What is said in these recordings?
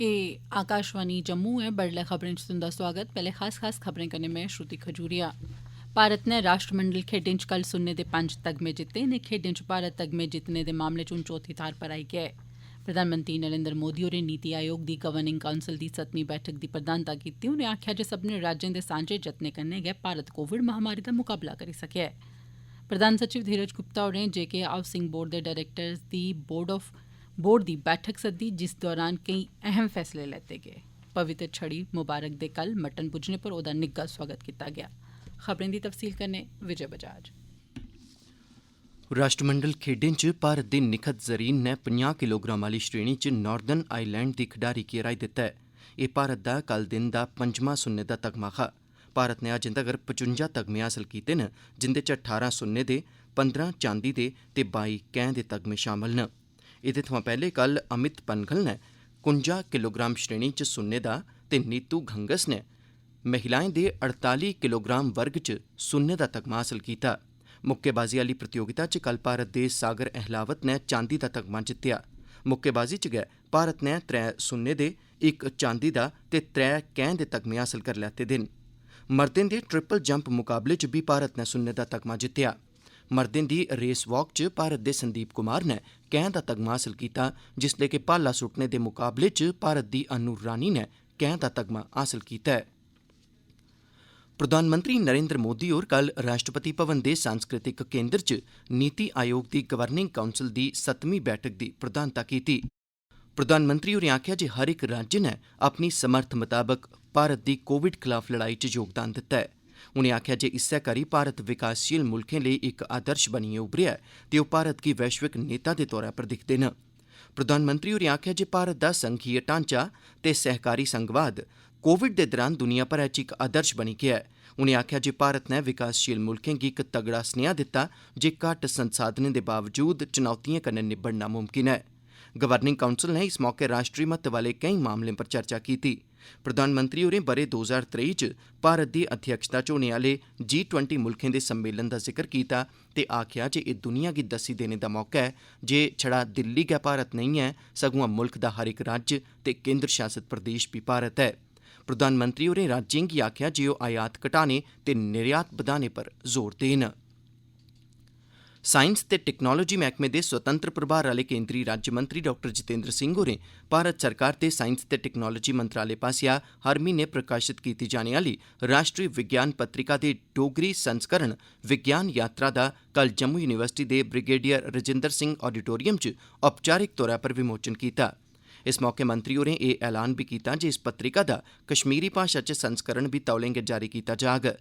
एह् आकाशवाणी जम्मू ऐ। बडलै खबरें च तुंदा स्वागत। पैह्ले खास खबरें कन्नै में श्रुति खजूरिया। भारत नै राष्ट्रमंडल खेड्डें च कल सुन्ने दे 5 तगमे जित्ते। इनें खेड्डें च भारत तगमे जित्तने दे मामले च हून चौथी थाह्र पर आई गेआ ऐ। प्रधानमंत्री नरेन्द्र मोदी होरें नीति आयोग दी गवर्निंग काउंसल दी 7मीं बैठक दी प्रधानता कीती। उनें आखेआ जे सब्भनें राज्यें दे सांझे जतनें कन्नै गै भारत कोविड महामारी दा मुकाबला करी सकेआ ऐ। प्रधान सचिव धीरज गुप्ता होरें जेके हाउसिंग बोर्ड दे डायरेक्टर्स दी बोर्ड दी बैठक सद्दी, जिस दौरान केई अहम फैसले लैते गे। पवित्र छड़ी मुबारक दे कल मटन पुज्जने पर ओह्दा निग्गा स्वागत कीता गेआ। खबरें दी तफसील कन्नै विजय बजाज। राष्ट्रमंडल खेड्डें च भारत दे निखत जरीन नै 50 किलोग्राम आह्ली श्रेणी च नार्दर्न आयरलैंड दी खडारी गी हराई दित्ता ऐ। एह् भारत दा कल दिन दा 5मां सुन्ने दा तगमा हा। भारत नै अजें तगर 55 तगमे हासल कीते न, जिंदे च 18 सुन्ने दे, 15 चांदी दे ते 22 कैंह् दे तगमे शामल न। एह्दे थमां पैह्ले कल अमित पनघल नै 51 किलोग्राम श्रेणी च सुन्ने दा ते नीतू घंगस नै महिलाएं दे 48 किलोग्राम वर्ग च सुन्ने दा तगमा हासल कीता। मुक्केबाजी आह्ली प्रतियोगिता च कल भारत दे सागर अहलावत नै चांदी दा तगमा जित्तेआ। मुक्केबाजी च गै भारत नै 3 सुन्ने दे, 1 चांदी दा ते 3 कैंह् दे तगमे हासल करी लैते दे न। मर्दें दे ट्रिपल जंप मुकाबले च बी भारत नै सुन्ने दा तगमा जित्तेआ। मर्दें दी रेस वाक च भारत दे संदीप कुमार नै कैंह् दा तगमा हासल कीता, जिसलै कि भाला सुट्टने दे मुकाबले च भारत दी अनु रानी नै कैंह् दा तगमा हासल कीता ऐ। प्रधानमंत्री नरेन्द्र मोदी होर कल राष्ट्रपति भवन दे सांस्कृतिक केन्द्र च नीति आयोग दी गवर्निंग काउंसल दी 7मीं बैठक दी प्रधानता कीती। प्रधानमंत्री होरें आखेआ जे हर इक राज्य नै अपनी समर्थ मताबक भारत दी कोविड खलाफ लड़ाई च योगदान दित्ता ऐ। उनें आखेआ जे इस्सै करी भारत विकासशील मुल्खें लेई इक आदर्श बनियै उब्भरेआ ऐ ते ओह् भारत गी वैश्विक नेता दे तौरा पर दिक्खदे न। प्रधानमंत्री होरें आखेआ जे भारत दा संघीय ढांचा ते सहकारी संघवाद कोविड दे दौरान दुनिया भरै च इक आदर्श बनी गेआ ऐ। उनें आखेआ जे भारत नै विकासशील मुल्खें गी इक तगड़ा सनेहा दित्ता जे घट्ट संसाधनें दे बावजूद चुनौतिएं कन्नै निब्बड़ना मुमकिन है। गवर्निंग काउंसल नै इस मौके राष्ट्री महत्व आह्ले केईं मामलें पर चर्चा कीती। प्रधानमंत्री होरें ब'रे 2023 च भारत दी अध्यक्षता च होने आह्ले G20 मुल्खें दे सम्मेलन दा जिक्र कीता ते आखेआ जे एह् दुनिया गी दस्सी देने दा मौका ऐ जे छड़ा दिल्ली गै भारत नेईं ऐ, सगुआं मुल्ख दा हर इक राज्य ते केंद्र शासित प्रदेश बी भारत ऐ। प्रधानमंत्री होरें राज्यें गी आखेआ जे ओह् आयात घटाने ते निर्यात बधाने पर जोर देन। साइंस ते टेक्नोलाजी मैह्कमे दे स्वतंत्र प्रभार आह्ले केंद्री राज्यमंत्री डाक्टर जितेंद्र सिंह होरें भारत सरकार ते साइंस ते टेक्नोलाजी मंत्रालय पास्सेआ हर म्हीने प्रकाशित कीती जाने आह्ली राष्ट्री विज्ञान पत्रिका दे डोगरी संस्करण विज्ञान यात्रा दा कल जम्मू यूनिवर्सिटी दे ब्रिगेडियर रजिंदर सिंह आडिटोरियम च औपचारिक तौरा पर विमोचन कीता। इस मौके मंत्री होरें एह् ऐलान बी कीता जे इस पत्रिका दा कश्मीरी भाशा च संस्करण बी तौले गै जारी कीता जाग।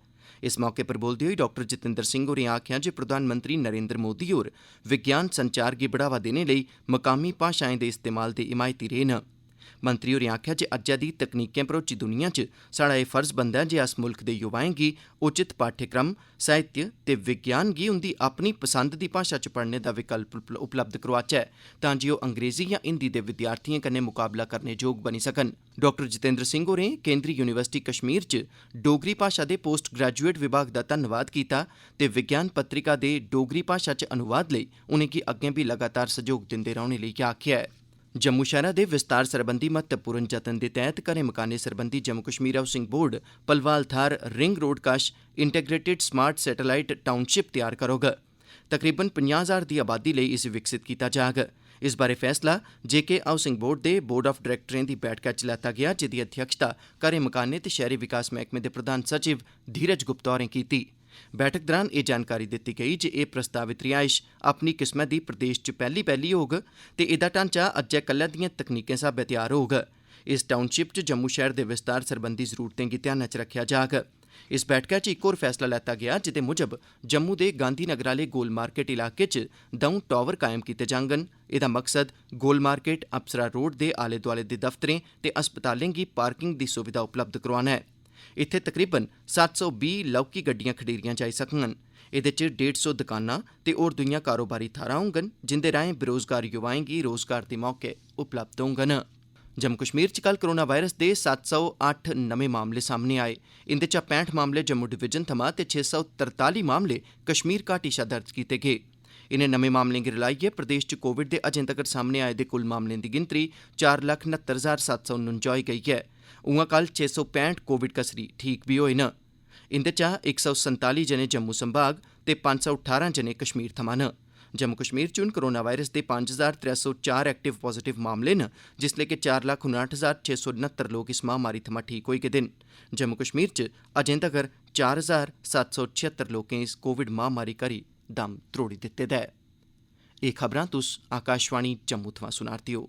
इस मौके पर बोलदे होई डाक्टर जितेंद्र सिंह होरें आखेआ जे प्रधानमंत्री नरेन्द्र मोदी होर विज्ञान संचार गी बढ़ावा देने लेई मकामी भाशाएं दे इस्तेमाल दे हिमायती रेह् न। मंत्री होरें आखेआ जे अज्जै दी तकनीकें भरोची दुनिया च साढ़ा एह् फर्ज बनदा ऐ जे अस मुल्ख दे युवाएं गी उचित पाठ्यक्रम, साहित्य ते विज्ञान गी उंदी अपनी पसंद दी भाशा च पढ़ने दा विकल्प उपलब्ध करोआचै तां जे ओह् अंग्रेजी जां हिंदी दे विद्यार्थिएं कन्नै मुकाबला करने जोग बनी सकन। डाक्टर जितेंद्र सिंह होरें केंद्री यूनिवर्सिटी कश्मीर च डोगरी भाशा दे पोस्ट ग्रेजुएट विभाग दा धन्नवाद कीता ते विज्ञान पत्रिका दे डोगरी भाशा च अनुवाद लेई उनेंगी अग्गें बी लगातार सैह्योग दिंदे रौह्ने लेई आखेआ ऐ। जम्मू शैह्रा दे विस्तार सरबंधी महत्वपूर्ण जतन दे तैह्त घरें मकानें सरबंधी जम्मू कश्मीर हाउसिंग बोर्ड भलवाल थाह्र रिंग रोड कश इंटीग्रेटेड स्मार्ट सैटेलाइट टाउनशिप तैयार करोग। तकरीबन 50,000 दी आबादी लेई इसी विकसित कीता जाग। इस बारै फैसला जेके हाउसिंग बोर्ड दे बोर्ड ऑफ डायरैक्टरें दी बैठका च लैता गेआ, जेह्दी अध्यक्षता घरें मकानें ते शैह्री विकास मैह्कमे दे प्रधान सचिव धीरज गुप्ता होरें कीती। बैठक दौरान एह् जानकारी दित्ती गेई जे एह् प्रस्तावित रिहायश अपनी किस्मै दी प्रदेश च पैह्ली होग ते एह्दा ढांचा अज्जै कल्लै दिएं तकनीकें स्हाबै तैयार होग। इस टाउनशिप च जम्मू शैह्र दे विस्तार सरबंधी जरूरतें गी ध्यानै च रक्खेआ जाग। इस बैठका च इक होर फैसला लैता गेआ जेह्दे मुजब जम्मू दे गांधीनगर आह्ले गोल मार्केट इलाके च 2 टावर कायम कीते जाङन। एह्दा मकसद गोल मार्केट, अप्सरा रोड दे आले दोआले दे दफ्तरें ते अस्पतालें गी पार्किंग दी सुविधा उपलब्ध करोआना ऐ। इत्थै तकरीबन 720 लौह्की गड्डियां खड़ीरियां जाई सकङन। एह्दे च 150 दकानां ते होर दुईयां कारोबारी थाह्रां होङन, जिंदे राहें बेरोजगार युवाएं गी रोजगार दे मौके उपलब्ध होङन। जम्मू कश्मीर च कल कोरोना वायरस दे 708 नमें मामले सामने आए। इंदे चा 65 मामले जम्मू डिवीजन थमां ते 643 मामले कश्मीर घाटी शा दर्ज कीते गे। इनें नमें मामलें गी रलाइयै प्रदेश च कोविड दे अजें तगर सामने आए दे कुल मामलें दी गिनतरी 4,69,749 होई गेई ऐ। उआं कल 665 कोविड कसरी ठीक बी होए न। इंदे चा 147 जने जम्मू संभाग ते 518 जने कश्मीर थमां न। जम्मू कश्मीर च हून कोरोना वायरस दे 5,304 एक्टिव पॉजिटिव मामले न, जिसलै कि 4,59,669 लोक इस महामारी थमां ठीक होई गेदे न। जम्मू कश्मीर च अजें तगर 4,776 लोकें इस कोविड महामारी करी दम त्रोड़ी दित्ते दा ऐ। एह् खबरां तुस आकाशवाणी जम्मू थमां सुना'रदे ओ।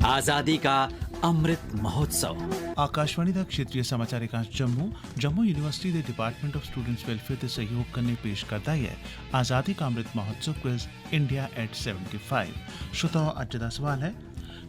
आजादी का अमृत महोत्सव। आकाशवाणी दा क्षेत्रीय समाचार एकांश जम्मू यूनिवर्सिटी दे डिपार्टमेंट ऑफ स्टूडेंट्स वेलफेयर दे सहयोग कन्नै पेश करदा है आजादी का Amrit Mahotsav quiz India at 75। श्रोताओ, अज्ज दा सवाल है,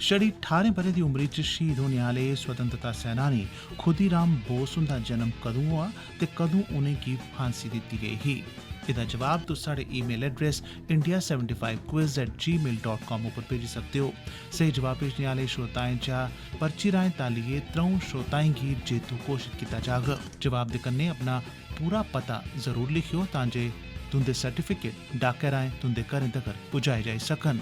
छड़ी 18 ब'रे दी उमरी च शहीद होने आह्ले स्वतंत्रता सैनानी खुदीराम बोस हुंदा जन्म कदूं होआ ते कदूं उ'नेंगी फांसी दित्ती गेई ही? एह्दा जवाब तुस साढ़े ईमेल एड्रेस india75quiz@gmail.com उप्पर भेजी सकदे हो। स्हेई जवाब भेजने आह्ले श्रोताएं चा पर्ची राहें तालियै 3 श्रोताएं गी जेतू घोषित कीता जाग। जवाब दे कन्नै अपना पूरा पता जरूर लिखियो तां जे तुंदे सर्टिफिकेट डाकै राहें तुंदे घरें तगर पुजाए जाई सकन।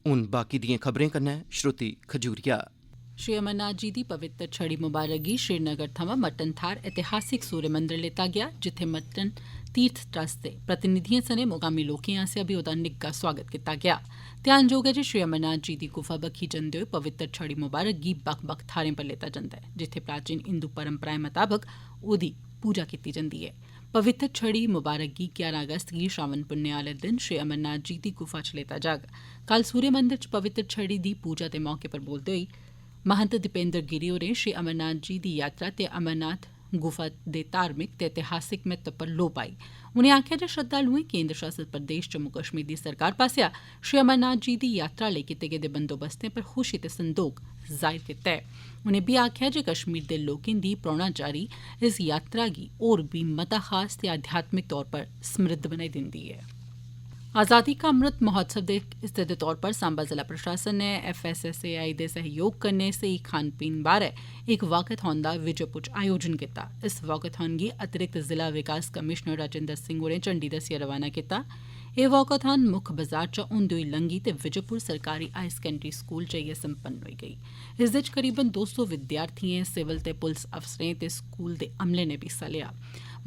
हून बाकी दिएं खबरें कन्नै श्रुति खजूरिया। श्री अमरनाथ जी दी पवित्र छड़ी मुबारक गी श्रीनगर थमां मटन थाह्र ऐतिहासिक सूर्य मंदिर लेता गेआ, जित्थै मटन तीर्थ ट्रस्ट दे प्रतिनिधिएं सने मुकामी लोकें आसेआ बी ओह्दा निग्गा स्वागत कीता गेआ। ध्यानजोग ऐ जे श्री अमरनाथ जी दी गुफा बक्खी जंदे होई पवित्र छड़ी मुबारक गी बक्ख बक्ख थाह्रें पर लेता जंदा ऐ, जित्थै प्राचीन हिंदू परंपराएं मताबक ओह्दी पूजा कीती जंदी ऐ। पवित्र छड़ी मुबारक गी 11 अगस्त गी श्रावण पुन्ने आह्ले दिन श्री अमरनाथ जी दी गुफा च लेता जाग। कल सूर्य मंदिर च पवित्र छड़ी दी पूजा दे मौके पर बोलदे होई महंत दीपेंद्र गिरी होरें श्री अमरनाथ जी दी यात्रा ते अमरनाथ गुफा दे धार्मिक ते ऐतिहासिक महत्व पर लोऽ पाई। उनें आखेआ जे श्रद्धालुएं केन्द्र शासित प्रदेश जम्मू कश्मीर दी सरकार पासेआ श्री अमरनाथ जी दी यात्रा लेई कीते गेदे बंदोबस्तें पर खुशी ते संदोख जाहिर कीता ऐ। उनें बी आखेआ जे कश्मीर दे लोकें दी परौह्नाचारी इस यात्रा गी होर बी मता खास ते आध्यात्मिक तौर पर समृद्ध बनाई दिंदी ऐ। आजादी का अमृत महोत्सव दे हिस्से दे तौर पर सांबा जिला प्रशासन ने FSSAI दे सहयोग कन्नै सेही खान पीन बारै इक वाकाथॉन दा विजयपुर च आयोजन कीता। इस वाकाथॉन गी अतिरिक्त जिला विकास कमिशनर राजेंद्र सिंह होरें झंडी दस्सियै रवाना कीता। एह् वाकाथॉन मुक्ख बाजार चा होंदे होई लंघी ते विजयपुर सरकारी हाई सकैंडरी स्कूल जाइयै संपन्न होई गेई। इसदे च करीबन 200 विद्यार्थिएं, सिविल ते पुलस अफसरें ते स्कूल दे अमले ने बी हिस्सा लेआ।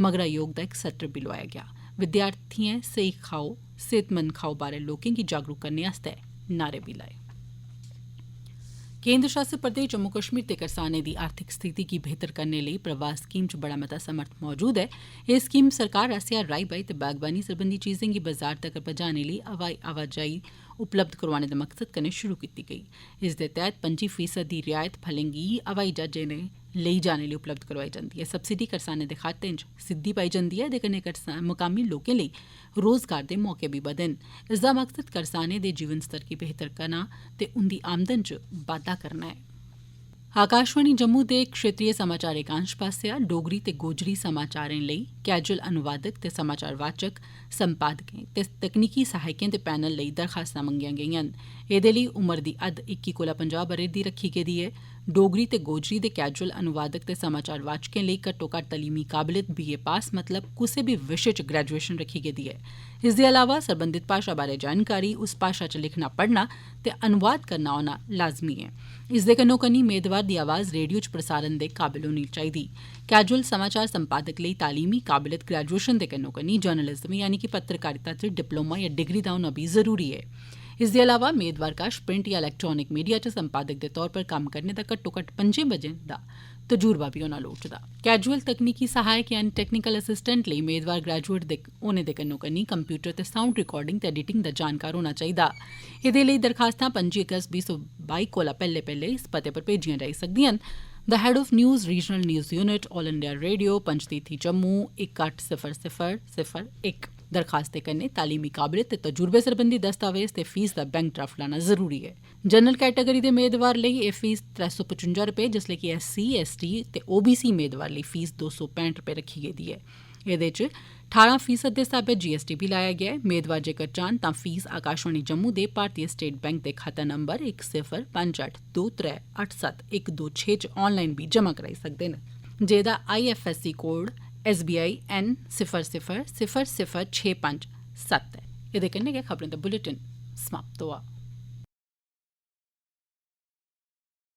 मगरा योग दा इक सत्र बी लोआया गेआ। विद्यार्थिएं सेही खाओ, सेहतमंद खाओ बारै लोकें गी जागरूक करने आस्तै नारे बी लाए। केन्द्र शासित प्रदेश जम्मू कश्मीर ते करसानें दी आर्थिक स्थिति गी बेहतर करने लेई प्रवास स्कीम च बड़ा मता समर्थ मौजूद ऐ। एह् स्कीम सरकार आसेआ राई बाई ते बागबानी सरबंधी चीजें गी बाजार तगर पजाने लेई हवाई आवाजाही उपलब्ध करोआने दे मकसद कन्नै शुरू कीती गेई। इसदे तैह्त 25% दी रियायत फलें गी हवाई जहाजें ने लेई जाने लेई उपलब्ध करोआई जंदी ऐ। सब्सिडी करसानें दे खातें च सिद्धी पाई जंदी ऐ। एह्दे कन्नै मुकामी लोकें लेई रोजगार दे मौके बी बधे न। इसदा मकसद करसानें दे जीवन स्तर गी बेहतर करना ते उंदी आमदन च बाद्धा करना ऐ। आकाशवाणी जम्मू दे क्षेत्रीय समाचार एकांश पासेआ डोगरी ते गोजरी समाचारें लेई कैजुअल अनुवादक ते समाचार वाचक, संपादकें ते तकनीकी सहायकें दे पैनल लेई दरखास्तां मंगियां गेईआं न। एह्दे लेई उमर दी हद 21 कोला 50 ब'रे दी रक्खी गेदी ऐ। डोगरी ते गोजरी दे कैजुअल अनुवादक ते समाचार वाचकें लेई घट्टोघट्ट तलीमी काबलियत BA पास मतलब कुसै बी विशे च ग्रेजुएशन रक्खी गेदी ऐ। इसदे अलावा सरबंधित भाशा बारै जानकारी, उस भाशा च लिखना पढ़ना ते अनुवाद करना औना लाज़मी ऐ। इसदे कन्नो-कन्नी मेदवार दी आवाज़ रेडियो च प्रसारण दे काबल होनी चाहिदी। कैजुअल समाचार संपादक लेई तालीमी काबलियत ग्रेजुएशन दे कन्नो-कन्नी जर्नलिज्म यानी कि पत्रकारिता च डिप्लोमा या डिग्री दा होना बी जरूरी ऐ। इसदे अलावा मेदवार कश प्रिंट या इलैक्ट्रानिक मीडिया च संपादक दे तौर पर कम्म करने दा घट्टोघट्ट 5 ब'रें दा तजुर्बा बी होना लोड़चदा। कैजुअल तकनीकी सहायक यानी टेक्निकल असिस्टेंट लेई मेदवार ग्रेजुएट होने दे कन्नो-कन्नी कंप्यूटर ते साउंड रिकार्डिंग ते एडिटिंग दा जानकार होना चाहिदा। एह्दे लेई दरखास्तां 25 अगस्त 2022 कोला पैह्ले इस पते पर भेजियां जाई सकदियां न। The head of news regional news unit all India radio Panchtirthi Jammu 180001। दरखास्तें कन्नै तालीमी काबलियत ते तजुर्बे सरबंधी दस्तावेज ते फीस दा बैंक ड्राफ्ट लाना जरूरी ऐ। जनरल कैटेगरी दे मेदवार लेई एह् फीस 355 रपेऽ जिसलै कि SC, ST ते OBC मेदवार लेई फीस 265 रपेऽ रक्खी गेदी ऐ। एह्दे च 18% दे स्हाबै GST बी लाया गेआ ऐ। मेदवार जेकर चाहन तां फीस आकाशवाणी जम्मू दे भारतीय स्टेट बैंक दे खाता नंबर 105823871126 च ऑनलाइन बी जमा कराई सकदे न, जेह्दा IFSC कोड SBI N 000065 7 ऐ। एह्दे कन्नै गै खबरें दा बुलेटिन समाप्त होआ।